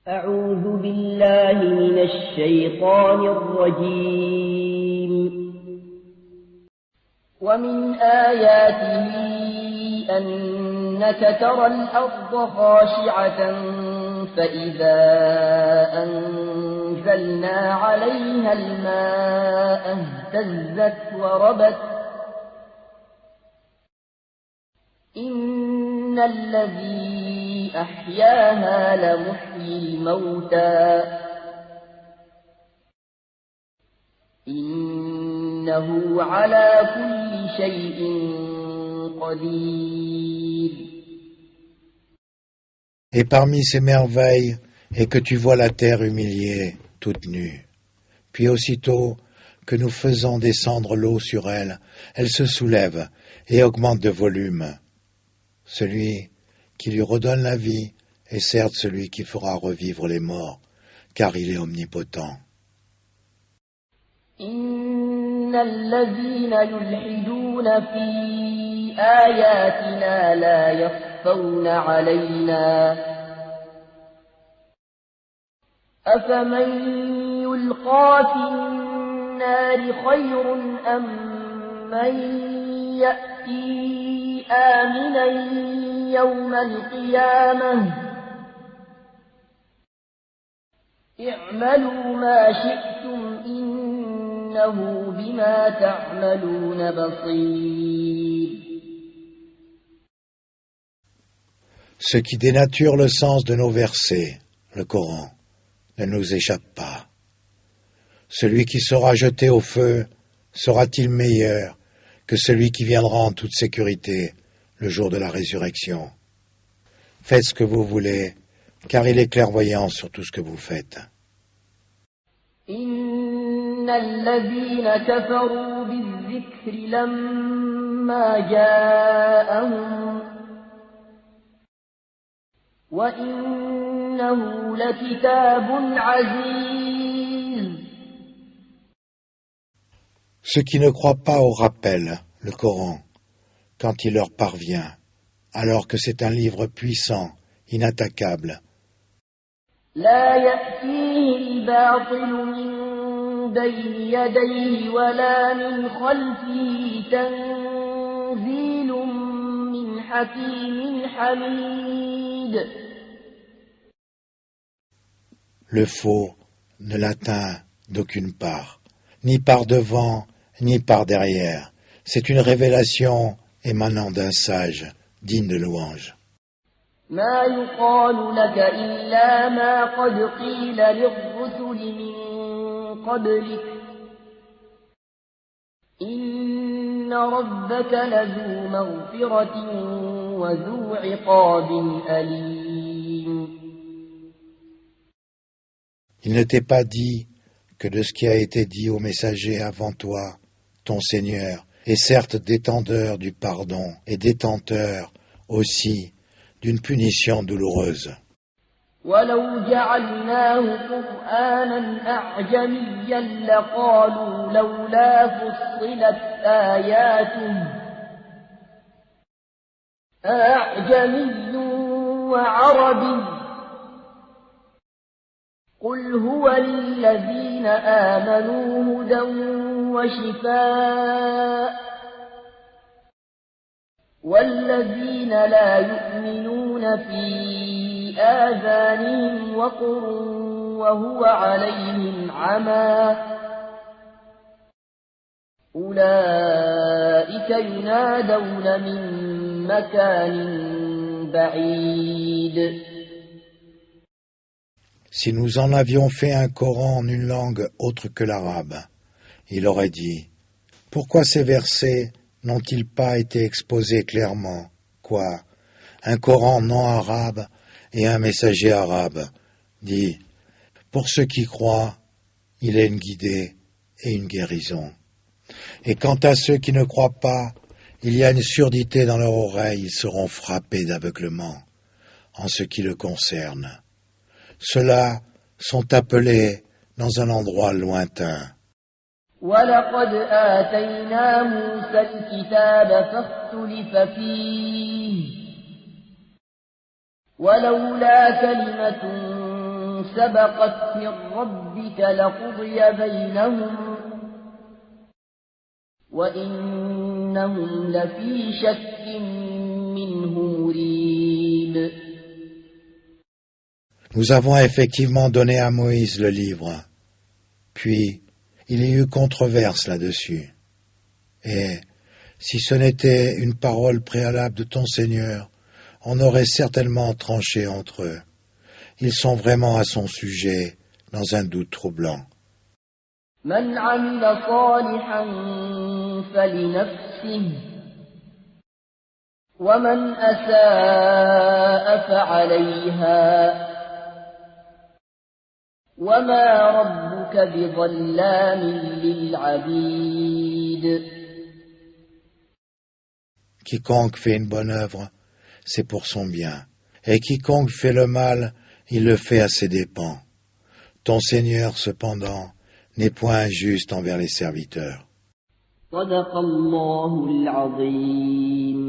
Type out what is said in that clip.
أعوذ بالله من الشيطان الرجيم. ومن آياته أنك ترى الأرض خاشعة فإذا أنزلنا عليها الماء اهتزت وربت إن الذي أحياها لمحيي الموتى إنه على كل شيء قدير. Et parmi ces merveilles est que tu vois la terre humiliée, toute nue. Puis aussitôt que nous faisons descendre l'eau sur elle, elle se soulève et augmente de volume. Celui qui lui redonne la vie est certes celui qui fera revivre les morts, car il est omnipotent. إن الذين يلحدون في آياتنا لا يخفون علينا أفمن يلقى في النار خير أم من يأتي آمنا يوم القيامة اعملوا ما شئتم إنه بما تعملون بصير. Ce qui dénature le sens de nos versets, le Coran, ne nous échappe pas. Celui qui sera jeté au feu sera-t-il meilleur que celui qui viendra en toute sécurité le jour de la résurrection? Faites ce que vous voulez, car il est clairvoyant sur tout ce que vous faites. إن الذين كفروا بالذكر لما جاءهم وإنه لكتاب عزيز. Ceux qui ne croient pas au rappel, le Coran, quand il leur parvient, alors que c'est un livre puissant, inattaquable. لا يأتيه الباطل من بين يديه ولا من خلفه تنزيل من حكيم حميد. Le faux ne l'atteint d'aucune part, ni par devant, ni par derrière. C'est une révélation émanant d'un sage, digne de louange. ما يقال لك إلا ما قد قيل للرسل من قبلك إن ربك لذو مغفرة وذو عقاب أليم. Il ne t'est pas dit que de ce qui a été dit aux messagers avant toi, ton Seigneur est certes détenteur du pardon et détenteur aussi d'une punition douloureuse. ولو جعلناه قرآنا أعجميا لقالوا لولا فصلت آياته أعجمي وعربي قل هو للذين آمنوا هدى وشفاء والذين لا يؤمنون في آذانهم وقر وهو عليهم عمى أولئك ينادون من مكان بعيد. Si nous en avions fait un Coran en une langue autre que l'arabe, il aurait dit « Pourquoi ces versets n'ont-ils pas été exposés clairement? Quoi? Un Coran non arabe et un messager arabe dit « Pour ceux qui croient, il est une guidée et une guérison. Et quant à ceux qui ne croient pas, il y a une surdité dans leur oreille, ils seront frappés d'aveuglement en ce qui le concerne. Ceux-là sont appelés dans un endroit lointain. » ولقد آتينا موسى الكتاب فاختلف فيه ولولا كلمة سبقت من ربك لقضي بينهم وإنهم لفي شك منه مريب. Nous avons effectivement donné à Moïse le livre, puis il y eut controverse là-dessus. Et si ce n'était une parole préalable de ton Seigneur, on aurait certainement tranché entre eux. Ils sont vraiment à son sujet dans un doute troublant. من عمل صالحا فلنفسه ومن أساء فعليها وما ربك بظلام للعبيد. Quiconque fait une bonne œuvre, c'est pour son bien. Et quiconque fait le mal, il le fait à ses dépens. Ton Seigneur, cependant, n'est point injuste envers les serviteurs. صدق الله العظيم.